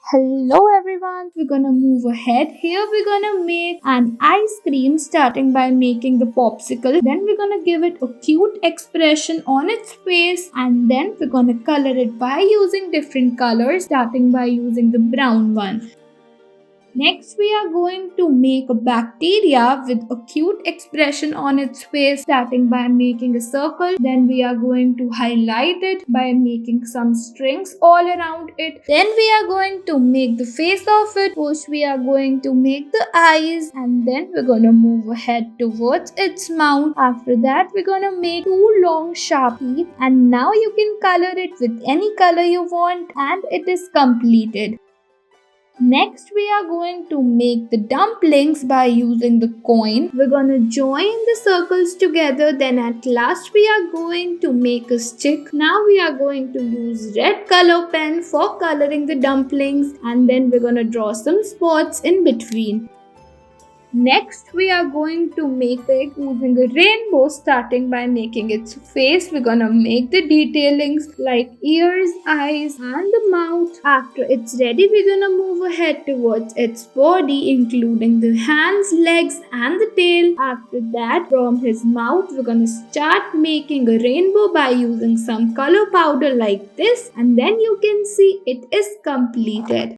Hello everyone, we're gonna move ahead. Here we're gonna make an ice cream starting by making the popsicle. Then we're gonna give it a cute expression on its face and then we're gonna color it by using different colors starting by using the brown one. Next, we are going to make a bacteria with a cute expression on its face, starting by making a circle. Then we are going to highlight it by making some strings all around it. Then we are going to make the face of it. First, we are going to make the eyes and then we're going to move ahead towards its mouth. After that, we're going to make two long sharp teeth and now you can color it with any color you want and it is completed. Next, we are going to make the dumplings by using the coin. We're going to join the circles together. Then at last, we are going to make a stick. Now we are going to use red color pen for coloring the dumplings. And then we're going to draw some spots in between. Next, we are going to make it using a rainbow starting by making its face. We're gonna make the detailings like ears, eyes and the mouth. After it's ready, we're gonna move ahead towards its body including the hands, legs and the tail. After that, from his mouth, we're gonna start making a rainbow by using some color powder like this and then you can see it is completed.